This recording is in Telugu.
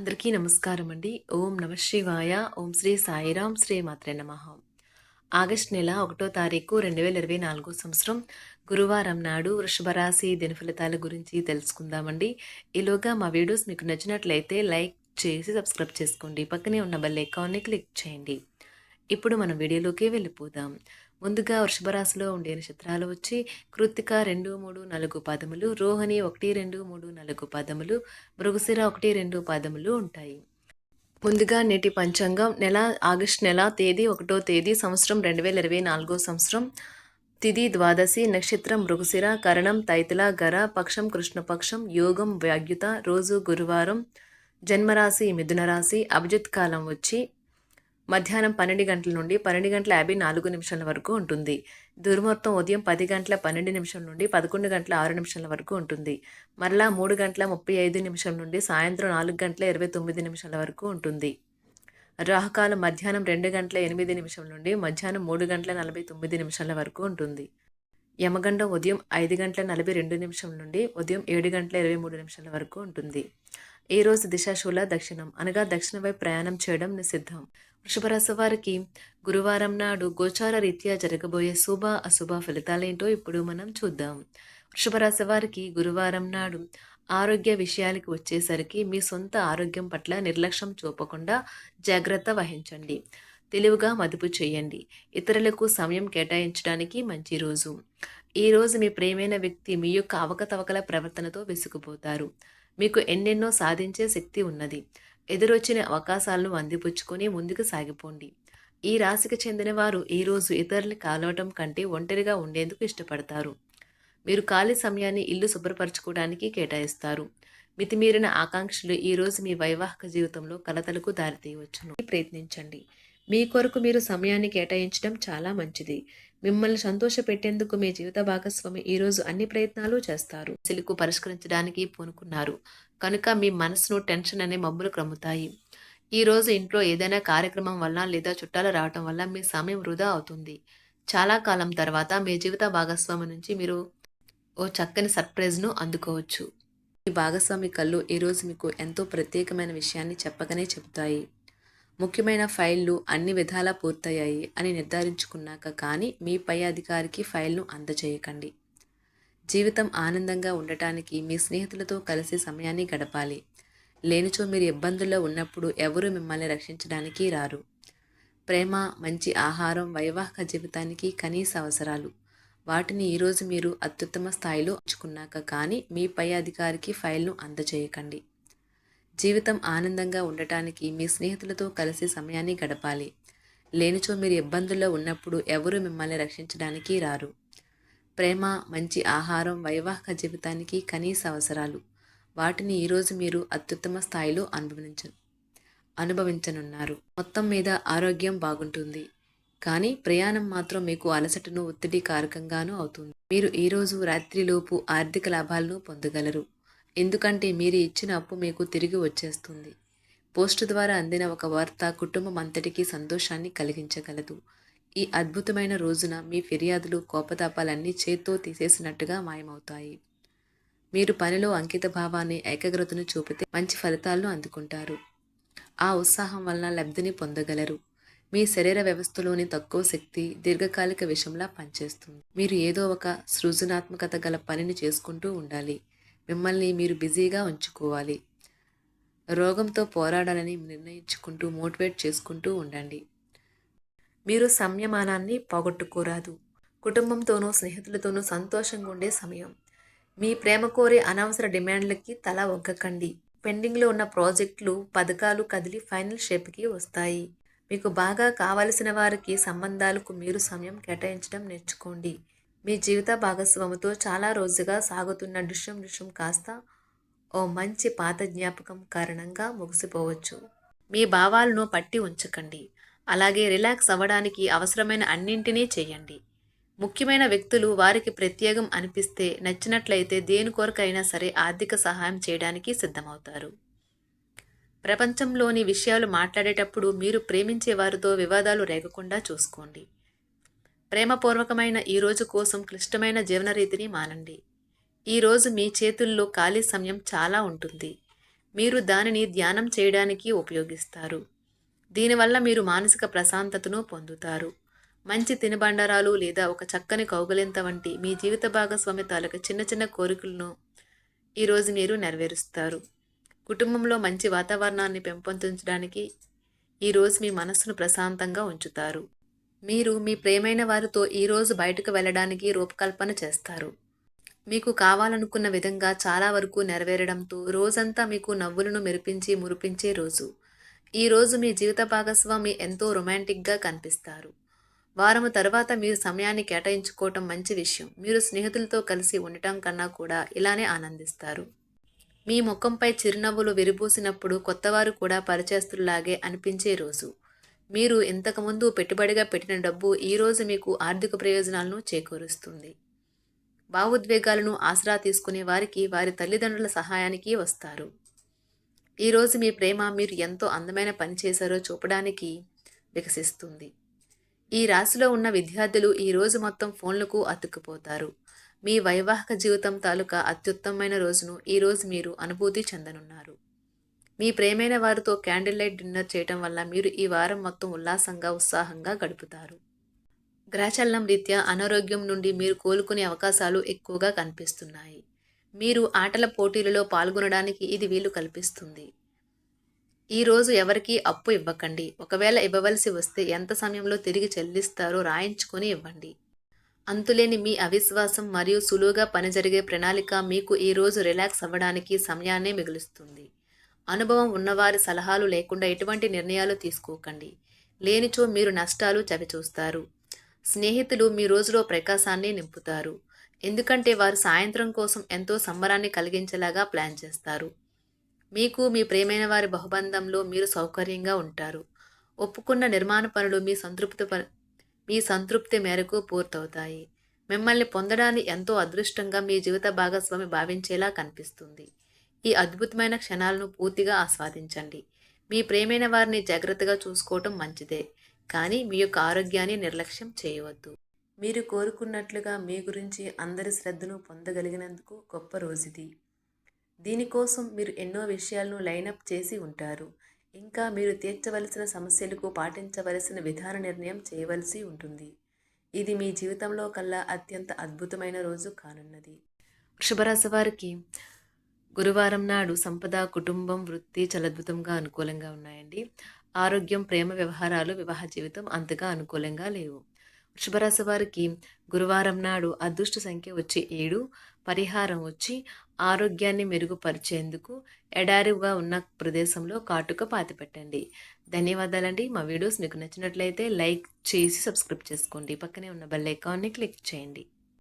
అందరికీ నమస్కారం అండి. ఓం నమ శివాయ. ఓం శ్రీ సాయిరాం. శ్రీ మాత్రే నమః. ఆగస్టు నెల 1వ తారీఖు 2024 సంవత్సరం గురువారం నాడు వృషభ రాశి దినఫలితాల గురించి తెలుసుకుందామండి. ఈలోగా మా వీడియోస్ మీకు నచ్చినట్లయితే లైక్ చేసి సబ్స్క్రైబ్ చేసుకోండి. పక్కనే ఉన్న బెల్ ఐకాన్ని క్లిక్ చేయండి. ఇప్పుడు మనం వీడియోలోకి వెళ్ళిపోదాం. ముందుగా వృషభ రాశిలో ఉండే నక్షత్రాలు వచ్చి కృత్తిక 2, 3, 4 పాదములు, రోహిణి 1, 2, 3, 4 పాదములు, మృగశిర 1, 2 పాదములు ఉంటాయి. ముందుగా నేటి పంచాంగం ఆగస్టు నెల తేదీ 1వ తేదీ సంవత్సరం 2024 సంవత్సరం తిథి ద్వాదశి, నక్షత్రం మృగశిర, కరణం తైతుల, గర, పక్షం కృష్ణపక్షం, యోగం వ్యాగ్యుత, రోజు గురువారం, జన్మరాశి మిథున రాశి, అభిజిత్ కాలం వచ్చి మధ్యాహ్నం 12 గంటల నుండి 12 గంటల 54 నిమిషాల వరకు ఉంటుంది. దుర్ముహూర్తం ఉదయం 10 గంటల 12 నిమిషం నుండి 11 గంటల 6 నిమిషాల వరకు ఉంటుంది. మరలా 3 గంటల 35 నిమిషం నుండి సాయంత్రం 4 గంటల 29 నిమిషాల వరకు ఉంటుంది. రాహుకాలం మధ్యాహ్నం 2 గంటల 8 నిమిషం నుండి మధ్యాహ్నం 3 గంటల 49 నిమిషాల వరకు ఉంటుంది. యమగండం ఉదయం 5 గంటల 42 నిమిషం నుండి ఉదయం 7 గంటల 23 నిమిషాల వరకు ఉంటుంది. ఈ రోజు దిశాశూల దక్షిణం అనగా దక్షిణ వైపు ప్రయాణం చేయడం నిషిద్ధం. వృషభ రాశి వారికి గురువారం నాడు గోచార రీత్యా జరగబోయే శుభ అశుభ ఫలితాలేంటో ఇప్పుడు మనం చూద్దాం. వృషభ రాశి వారికి గురువారం నాడు ఆరోగ్య విషయాలకు వచ్చేసరికి మీ సొంత ఆరోగ్యం పట్ల నిర్లక్ష్యం చూపకుండా జాగ్రత్త వహించండి. తెలివిగా మదుపు చేయండి. ఇతరులకు సమయం కేటాయించడానికి మంచి రోజు. ఈ రోజు మీ ప్రియమైన వ్యక్తి మీ యొక్క అవకతవకల ప్రవర్తనతో విసుగుపోతారు. మీకు ఎన్నెన్నో సాధించే శక్తి ఉన్నది. ఎదురొచ్చిన అవకాశాలను అందిపుచ్చుకొని ముందుకు సాగిపోండి. ఈ రాశికి చెందిన వారు ఈరోజు ఇతరుల్ని కలవటం కంటే ఒంటరిగా ఉండేందుకు ఇష్టపడతారు. మీరు ఖాళీ సమయాన్ని ఇల్లు శుభ్రపరచుకోవడానికి కేటాయిస్తారు. మితిమీరిన ఆకాంక్షలు ఈరోజు మీ వైవాహిక జీవితంలో కలతలకు దారితీయవచ్చును. ప్రయత్నించండి. మీ కొరకు మీరు సమయాన్ని కేటాయించడం చాలా మంచిది. మిమ్మల్ని సంతోషపెట్టేందుకు మీ జీవిత భాగస్వామి ఈరోజు అన్ని ప్రయత్నాలు చేస్తారు. సమస్యలకు పరిష్కరించడానికి పూనుకున్నారు కనుక మీ మనసును టెన్షన్ అనే మబ్బులు క్రమ్ముతాయి. ఈ రోజు ఇంట్లో ఏదైనా కార్యక్రమం వల్ల లేదా చుట్టాలు రావటం వల్ల మీ సమయం వృధా అవుతుంది. చాలా కాలం తర్వాత మీ జీవిత భాగస్వామి నుంచి మీరు ఓ చక్కని సర్ప్రైజ్ను అందుకోవచ్చు. మీ భాగస్వామి కళ్ళు ఈరోజు మీకు ఎంతో ప్రత్యేకమైన విషయాన్ని చెప్పకనే చెబుతాయి. ముఖ్యమైన ఫైళ్లు అన్ని విధాలా పూర్తయ్యాయి అని నిర్ధారించుకున్నాక కానీ మీ పై అధికారికి ఫైల్ను అందజేయకండి. జీవితం ఆనందంగా ఉండటానికి మీ స్నేహితులతో కలిసి సమయాన్ని గడపాలి. లేనిచో మీరు ఇబ్బందుల్లో ఉన్నప్పుడు ఎవరూ మిమ్మల్ని రక్షించడానికి రారు. ప్రేమ, మంచి ఆహారం వైవాహిక జీవితానికి కనీస అవసరాలు. వాటిని ఈరోజు మీరు అత్యుత్తమ స్థాయిలో ఉంచుకున్నాక కానీ మీ పై అధికారికి ఫైల్ను అందజేయకండి. జీవితం ఆనందంగా ఉండటానికి మీ స్నేహితులతో కలిసి సమయాన్ని గడపాలి. లేనిచో మీరు ఇబ్బందుల్లో ఉన్నప్పుడు ఎవరూ మిమ్మల్ని రక్షించడానికి రారు. ప్రేమ, మంచి ఆహారం వైవాహిక జీవితానికి కనీస అవసరాలు. వాటిని ఈరోజు మీరు అత్యుత్తమ స్థాయిలో అనుభవించనున్నారు. మొత్తం మీద ఆరోగ్యం బాగుంటుంది. కానీ ప్రయాణం మాత్రం మీకు అలసటను ఒత్తిడి కారకంగానూ అవుతుంది. మీరు ఈరోజు రాత్రిలోపు ఆర్థిక లాభాలను పొందగలరు. ఎందుకంటే మీరు ఇచ్చిన అప్పు మీకు తిరిగి వచ్చేస్తుంది. పోస్టు ద్వారా అందిన ఒక వార్త కుటుంబం అంతటికీ సంతోషాన్ని కలిగించగలదు. ఈ అద్భుతమైన రోజున మీ ఫిర్యాదులు, కోపతాపాలన్నీ చేత్తో తీసేసినట్టుగా మాయమవుతాయి. మీరు పనిలో అంకిత భావాన్ని, ఏకాగ్రతను చూపితే మంచి ఫలితాలను అందుకుంటారు. ఆ ఉత్సాహం వలన లబ్ధిని పొందగలరు. మీ శరీర వ్యవస్థలోని తక్కువ శక్తి దీర్ఘకాలిక విషయంలా పనిచేస్తుంది. మీరు ఏదో ఒక సృజనాత్మకత గల పనిని చేసుకుంటూ ఉండాలి. మిమ్మల్ని మీరు బిజీగా ఉంచుకోవాలి. రోగంతో పోరాడాలని నిర్ణయించుకుంటూ మోటివేట్ చేసుకుంటూ ఉండండి. మీరు సంయమనాన్ని పోగొట్టుకోరాదు. కుటుంబంతోనూ స్నేహితులతోనూ సంతోషంగా ఉండే సమయం. మీ ప్రేమ కోరే అనవసర డిమాండ్లకి తల ఒగ్గకండి. పెండింగ్లో ఉన్న ప్రాజెక్టులు, పథకాలు కదిలి ఫైనల్ షేప్కి వస్తాయి. మీకు బాగా కావలసిన వారికి సంబంధాలకు మీరు సమయం కేటాయించడం నేర్చుకోండి. మీ జీవిత భాగస్వామితో చాలా రోజుగా సాగుతున్న డిష్యం కాస్త ఓ మంచి పాత జ్ఞాపకం కారణంగా ముగిసిపోవచ్చు. మీ భావాలను పట్టి ఉంచకండి. అలాగే రిలాక్స్ అవ్వడానికి అవసరమైన అన్నింటినీ చేయండి. ముఖ్యమైన వ్యక్తులు వారికి ప్రత్యేకం అనిపిస్తే నచ్చినట్లయితే దేని కొరకైనా సరే ఆర్థిక సహాయం చేయడానికి సిద్ధమవుతారు. ప్రపంచంలోని విషయాలు మాట్లాడేటప్పుడు మీరు ప్రేమించే వారితో వివాదాలు రేగకుండా చూసుకోండి. ప్రేమపూర్వకమైన ఈ రోజు కోసం క్లిష్టమైన జీవనరీతిని మానండి. ఈరోజు మీ చేతుల్లో ఖాళీ సమయం చాలా ఉంటుంది. మీరు దానిని ధ్యానం చేయడానికి ఉపయోగిస్తారు. దీనివల్ల మీరు మానసిక ప్రశాంతతను పొందుతారు. మంచి తినుబండారాలు లేదా ఒక చక్కని కౌగిలింత వంటి మీ జీవిత భాగస్వామి తాలూకు చిన్న చిన్న కోరికలను ఈరోజు మీరు నెరవేరుస్తారు. కుటుంబంలో మంచి వాతావరణాన్ని పెంపొందించడానికి ఈరోజు మీ మనస్సును ప్రశాంతంగా ఉంచుతారు. మీరు మీ ప్రియమైన వారితో ఈరోజు బయటకు వెళ్ళడానికి రూపకల్పన చేస్తారు. మీకు కావాలనుకున్న విధంగా చాలా వరకు నెరవేరడంతో రోజంతా మీకు నవ్వులను మురిపించే రోజు. ఈరోజు మీ జీవిత భాగస్వామి ఎంతో రొమాంటిక్గా కనిపిస్తారు. వారము తర్వాత మీరు సమయాన్ని కేటాయించుకోవటం మంచి విషయం. మీరు స్నేహితులతో కలిసి ఉండటం కన్నా కూడా ఇలానే ఆనందిస్తారు. మీ ముఖంపై చిరునవ్వులు విరిబూసినప్పుడు కొత్తవారు కూడా పరిచయస్తుల్లాగే అనిపించే రోజు. మీరు ఇంతకుముందు పెట్టుబడిగా పెట్టిన డబ్బు ఈరోజు మీకు ఆర్థిక ప్రయోజనాలను చేకూరుస్తుంది. భావోద్వేగాలను ఆసరా తీసుకునే వారికి వారి తల్లిదండ్రుల సహాయానికి వస్తారు. ఈరోజు మీ ప్రేమ మీరు ఎంతో అందమైన పని చేశారో చూపడానికి వికసిస్తుంది. ఈ రాశిలో ఉన్న విద్యార్థులు ఈరోజు మొత్తం ఫోన్లకు అతుక్కుపోతారు. మీ వైవాహిక జీవితం తాలూకా అత్యుత్తమమైన రోజును ఈరోజు మీరు అనుభూతి చెందనున్నారు. మీ ప్రేమైన వారితో క్యాండిల్ లైట్ డిన్నర్ చేయటం వల్ల మీరు ఈ వారం మొత్తం ఉత్సాహంగా గడుపుతారు. గ్రహచలనం రీత్యా అనారోగ్యం నుండి మీరు కోలుకునే అవకాశాలు ఎక్కువగా కనిపిస్తున్నాయి. మీరు ఆటల పోటీలలో పాల్గొనడానికి ఇది వీలు కల్పిస్తుంది. ఈరోజు ఎవరికీ అప్పు ఇవ్వకండి. ఒకవేళ ఇవ్వవలసి వస్తే ఎంత సమయంలో తిరిగి చెల్లిస్తారో రాయించుకొని ఇవ్వండి. అంతులేని మీ అవిశ్వాసం మరియు సులువుగా పని జరిగే ప్రణాళిక మీకు ఈరోజు రిలాక్స్ అవ్వడానికి సమయాన్నే మిగులుస్తుంది. అనుభవం ఉన్నవారి సలహాలు లేకుండా ఎటువంటి నిర్ణయాలు తీసుకోకండి. లేనిచో మీరు నష్టాలు చవిచూస్తారు. స్నేహితులు మీ రోజులో ప్రకాశాన్ని నింపుతారు. ఎందుకంటే వారు సాయంత్రం కోసం ఎంతో సంబరాన్ని కలిగించేలాగా ప్లాన్ చేస్తారు. మీకు మీ ప్రియమైన వారి బహుబంధంలో మీరు సౌకర్యంగా ఉంటారు. ఒప్పుకున్న నిర్మాణ పనులు మీ సంతృప్తి మేరకు పూర్తవుతాయి. మిమ్మల్ని పొందడాన్ని ఎంతో అదృష్టంగా మీ జీవిత భాగస్వామి భావించేలా కనిపిస్తుంది. ఈ అద్భుతమైన క్షణాలను పూర్తిగా ఆస్వాదించండి. మీ ప్రియమైన వారిని జాగ్రత్తగా చూసుకోవటం మంచిదే, కానీ మీ యొక్క ఆరోగ్యాన్ని నిర్లక్ష్యం చేయవద్దు. మీరు కోరుకున్నట్లుగా మీ గురించి అందరి శ్రద్ధను పొందగలిగినందుకు గొప్ప రోజుది. దీనికోసం మీరు ఎన్నో విషయాలను లైనప్ చేసి ఉంటారు. ఇంకా మీరు తీర్చవలసిన సమస్యలకు పాటించవలసిన విధాన నిర్ణయం చేయవలసి ఉంటుంది. ఇది మీ జీవితంలో కల్లా అత్యంత అద్భుతమైన రోజు కానున్నది. వృషభరాశి వారికి గురువారం నాడు సంపద, కుటుంబం, వృత్తి చాలా అద్భుతంగా అనుకూలంగా ఉన్నాయండి. ఆరోగ్యం, ప్రేమ వ్యవహారాలు, వివాహ జీవితం అంతగా అనుకూలంగా లేవు. వృషభరాశి వారికి గురువారం నాడు అదృష్ట సంఖ్య వచ్చి 7, పరిహారం వచ్చి ఆరోగ్యాన్ని మెరుగుపరిచేందుకు ఎడారిగా ఉన్న ప్రదేశంలో కాటుక పాతిపెట్టండి. ధన్యవాదాలండి. మా వీడియోస్ మీకు నచ్చినట్లయితే లైక్ చేసి సబ్స్క్రైబ్ చేసుకోండి. పక్కనే ఉన్న బెల్ ఐకాన్ని క్లిక్ చేయండి.